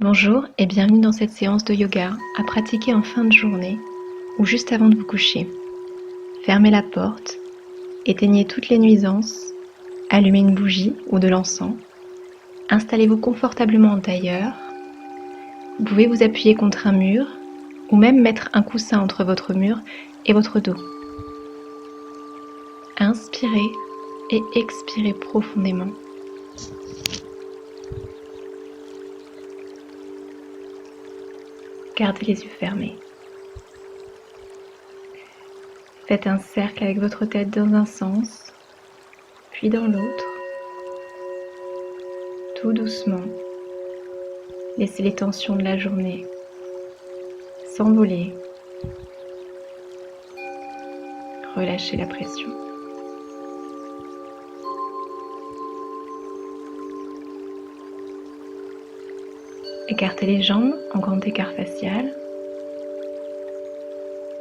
Bonjour et bienvenue dans cette séance de yoga à pratiquer en fin de journée ou juste avant de vous coucher. Fermez la porte, éteignez toutes les nuisances, allumez une bougie ou de l'encens, installez-vous confortablement en tailleur. Vous pouvez vous appuyer contre un mur ou même mettre un coussin entre votre mur et votre dos. Inspirez et expirez profondément. Gardez les yeux fermés. Faites un cercle avec votre tête dans un sens, puis dans l'autre. Tout doucement, laissez les tensions de la journée s'envoler. Relâchez la pression. Écartez les jambes en grand écart facial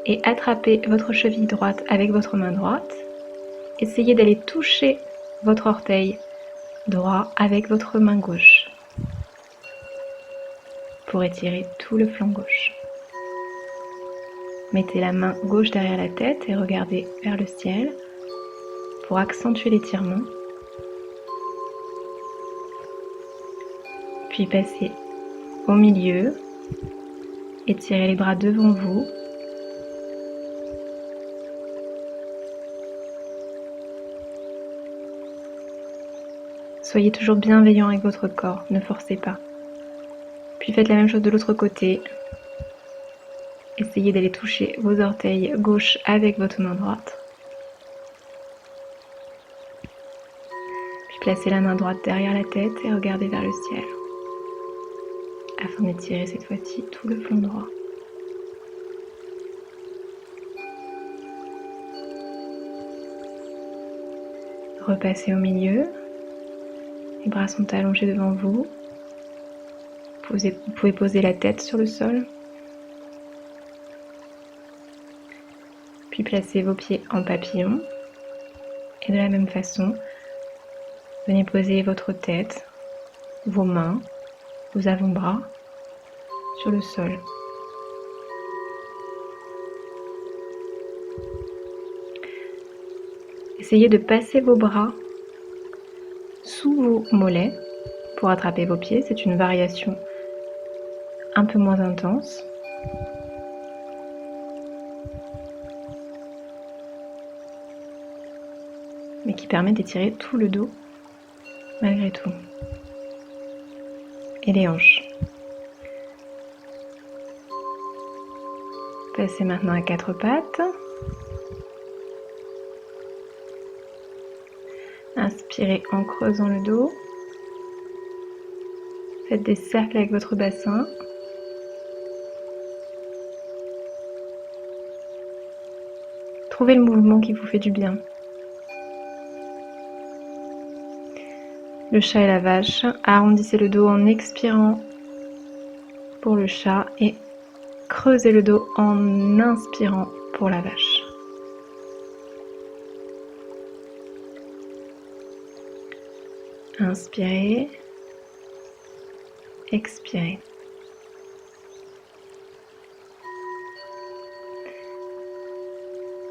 et attrapez votre cheville droite avec votre main droite. Essayez d'aller toucher votre orteil droit avec votre main gauche pour étirer tout le flanc gauche. Mettez la main gauche derrière la tête et regardez vers le ciel pour accentuer l'étirement. Puis passez au milieu, étirez les bras devant vous. Soyez toujours bienveillant avec votre corps, ne forcez pas. Puis faites la même chose de l'autre côté. Essayez d'aller toucher vos orteils gauche avec votre main droite. Puis placez la main droite derrière la tête et regardez vers le ciel, afin d'étirer cette fois-ci tout le flanc droit. Repassez au milieu. Les bras sont allongés devant vous. Vous pouvez poser la tête sur le sol. Puis placez vos pieds en papillon. Et de la même façon, venez poser votre tête, vos mains, vos avant-bras sur le sol. Essayez de passer vos bras sous vos mollets pour attraper vos pieds. C'est une variation un peu moins intense. Mais qui permet d'étirer tout le dos malgré tout. Et les hanches. Passez maintenant à quatre pattes. Inspirez en creusant le dos. Faites des cercles avec votre bassin. Trouvez le mouvement qui vous fait du bien. Le chat et la vache. Arrondissez le dos en expirant pour le chat et creusez le dos en inspirant pour la vache. Inspirez, expirez.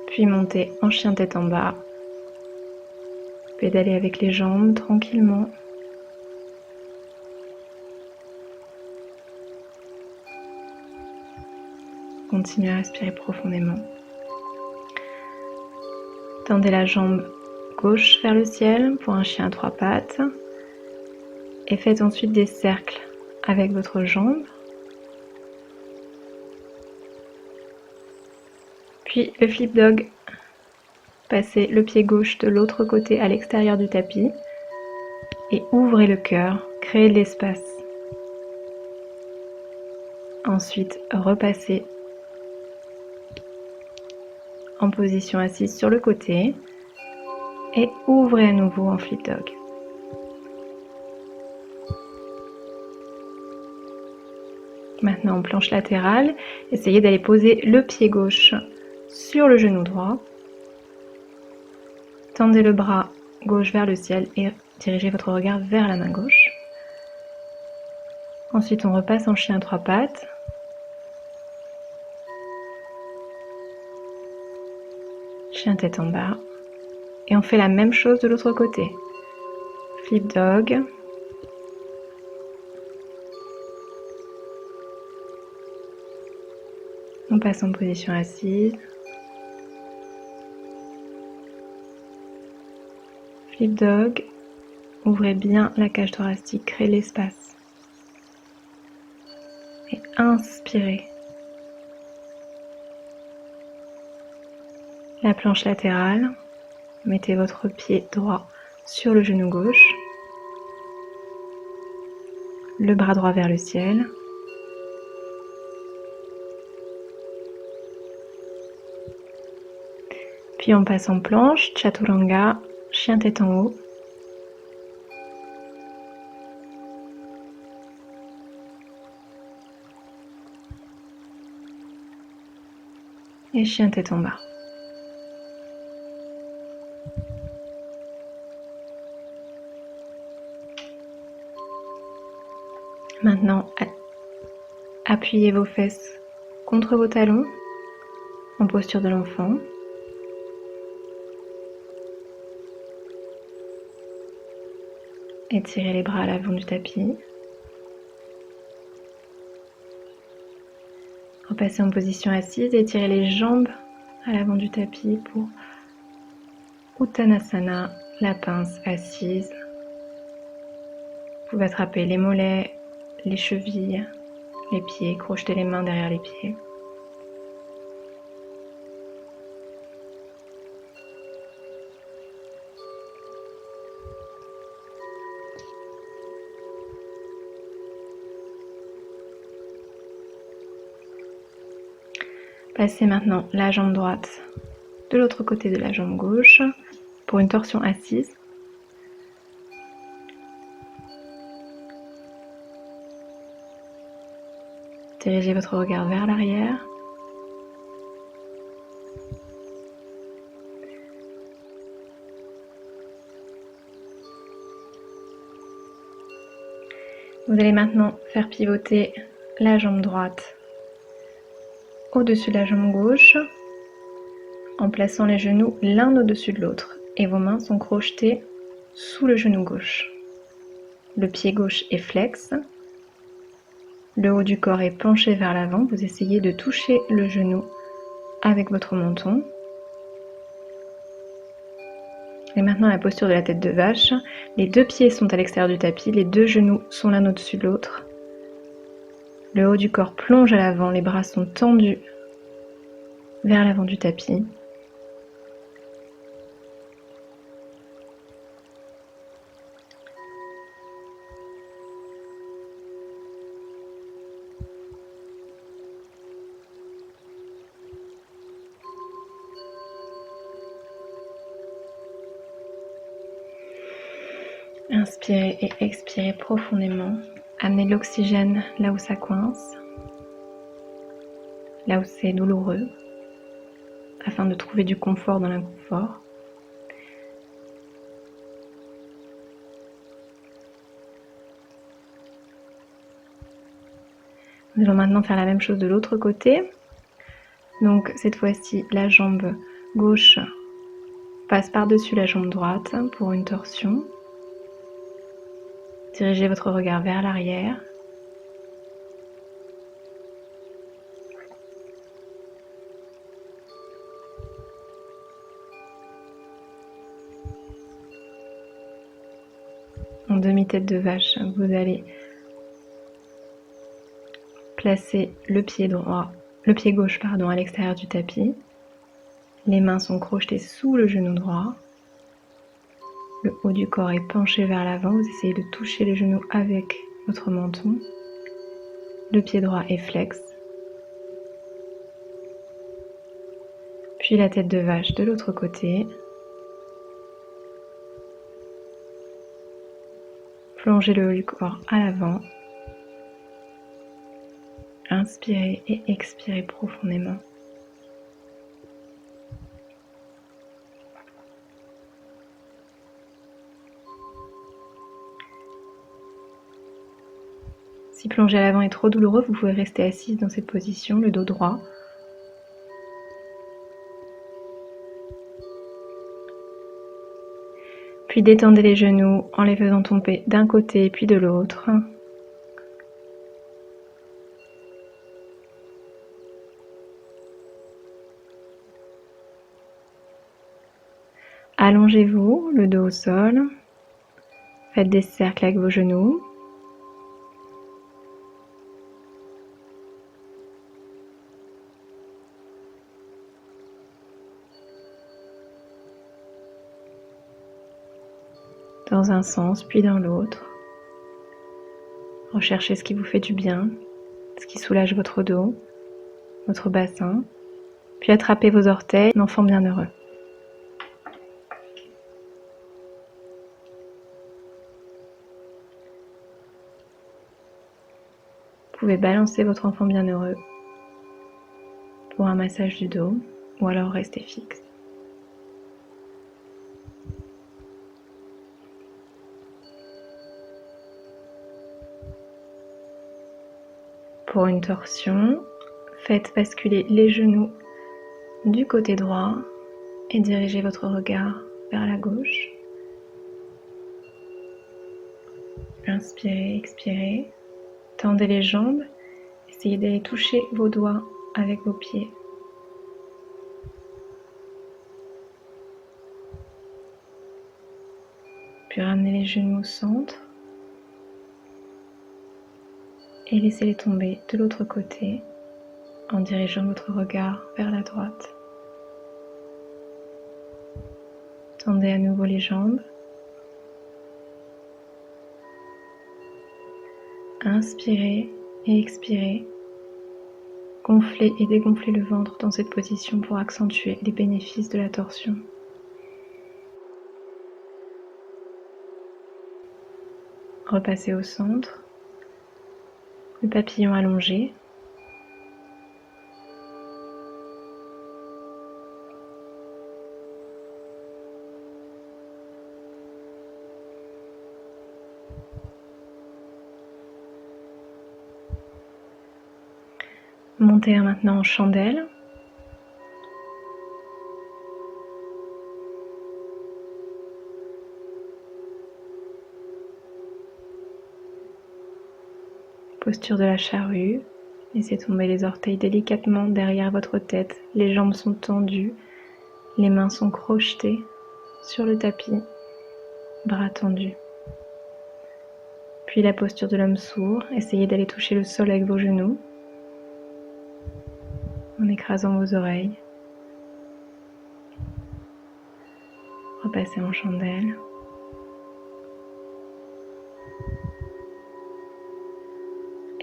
Puis montez en chien tête en bas. Pédalez avec les jambes tranquillement. Continuez à respirer profondément. Tendez la jambe gauche vers le ciel pour un chien à trois pattes. Et faites ensuite des cercles avec votre jambe. Puis le flip dog. Passez le pied gauche de l'autre côté à l'extérieur du tapis. Et ouvrez le cœur, créez de l'espace. Ensuite, repassez en position assise sur le côté. Et ouvrez à nouveau en flip dog. Maintenant en planche latérale, essayez d'aller poser le pied gauche sur le genou droit. Tendez le bras gauche vers le ciel et dirigez votre regard vers la main gauche. Ensuite, on repasse en chien à 3 pattes. Chien tête en bas. Et on fait la même chose de l'autre côté. Flip dog. On passe en position assise. Flip dog. Ouvrez bien la cage thoracique, créez l'espace. Et inspirez. La planche latérale. Mettez votre pied droit sur le genou gauche. Le bras droit vers le ciel. Puis on passe en planche, chaturanga, chien tête en haut. Et chien tête en bas. Maintenant, appuyez vos fesses contre vos talons en posture de l'enfant. Étirez les bras à l'avant du tapis. Repassez en position assise et étirez les jambes à l'avant du tapis pour Uttanasana, la pince assise. Vous pouvez attraper les mollets, les chevilles, les pieds, crocheter les mains derrière les pieds. Passez maintenant la jambe droite de l'autre côté de la jambe gauche pour une torsion assise. Dirigez votre regard vers l'arrière. Vous allez maintenant faire pivoter la jambe droite au-dessus de la jambe gauche en plaçant les genoux l'un au-dessus de l'autre et vos mains sont crochetées sous le genou gauche. Le pied gauche est flex, le haut du corps est penché vers l'avant, vous essayez de toucher le genou avec votre menton. Et maintenant la posture de la tête de vache, les deux pieds sont à l'extérieur du tapis, les deux genoux sont l'un au-dessus de l'autre. Le haut du corps plonge à l'avant, les bras sont tendus vers l'avant du tapis. Inspirez et expirez profondément. Amenez l'oxygène là où ça coince, là où c'est douloureux, afin de trouver du confort dans l'inconfort. Nous allons maintenant faire la même chose de l'autre côté. Donc cette fois-ci, la jambe gauche passe par-dessus la jambe droite pour une torsion. Dirigez votre regard vers l'arrière. En demi-tête de vache, vous allez placer le pied gauche à l'extérieur du tapis. Les mains sont crochetées sous le genou droit. Le haut du corps est penché vers l'avant. Vous essayez de toucher les genoux avec votre menton. Le pied droit est flex. Puis la tête de vache de l'autre côté. Plongez le haut du corps à l'avant. Inspirez et expirez profondément. Si plonger à l'avant est trop douloureux, vous pouvez rester assise dans cette position, le dos droit. Puis détendez les genoux en les faisant tomber d'un côté puis de l'autre. Allongez-vous, le dos au sol. Faites des cercles avec vos genoux. Dans un sens puis dans l'autre. Recherchez ce qui vous fait du bien, ce qui soulage votre dos, votre bassin, puis attrapez vos orteils, l'enfant bienheureux. Vous pouvez balancer votre enfant bienheureux pour un massage du dos ou alors rester fixe. Pour une torsion, faites basculer les genoux du côté droit et dirigez votre regard vers la gauche. Inspirez, expirez. Tendez les jambes. Essayez d'aller toucher vos doigts avec vos pieds. Puis ramenez les genoux au centre. Et laissez-les tomber de l'autre côté en dirigeant votre regard vers la droite. Tendez à nouveau les jambes. Inspirez et expirez. Gonflez et dégonflez le ventre dans cette position pour accentuer les bénéfices de la torsion. Repassez au centre. Le papillon allongé. Montez maintenant en chandelle. Posture de la charrue. Laissez tomber les orteils délicatement derrière votre tête. Les jambes sont tendues. Les mains sont crochetées sur le tapis. Bras tendus. Puis la posture de l'homme sourd. Essayez d'aller toucher le sol avec vos genoux en écrasant vos oreilles. Repassez en chandelle.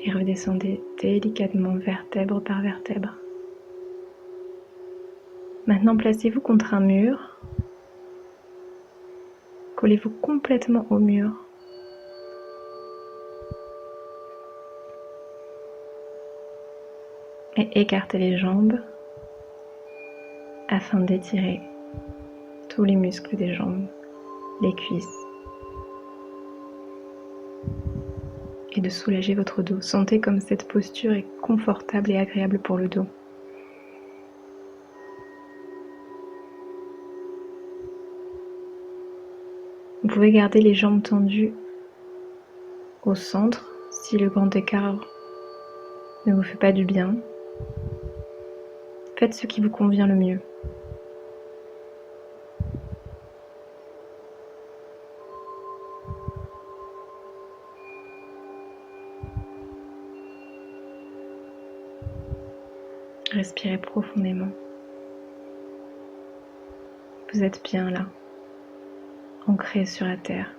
Et redescendez délicatement vertèbre par vertèbre. Maintenant, placez-vous contre un mur. Collez-vous complètement au mur. Et écartez les jambes afin d'étirer tous les muscles des jambes, les cuisses et de soulager votre dos. Sentez comme cette posture est confortable et agréable pour le dos. Vous pouvez garder les jambes tendues au centre si le grand écart ne vous fait pas du bien. Faites ce qui vous convient le mieux. Respirez profondément. Vous êtes bien là, ancré sur la terre.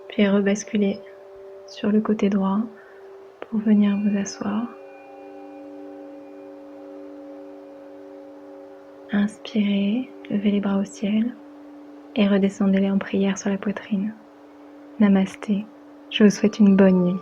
Puis rebasculez sur le côté droit pour venir vous asseoir. Inspirez, levez les bras au ciel, et redescendez-les en prière sur la poitrine. Namasté. Je vous souhaite une bonne nuit.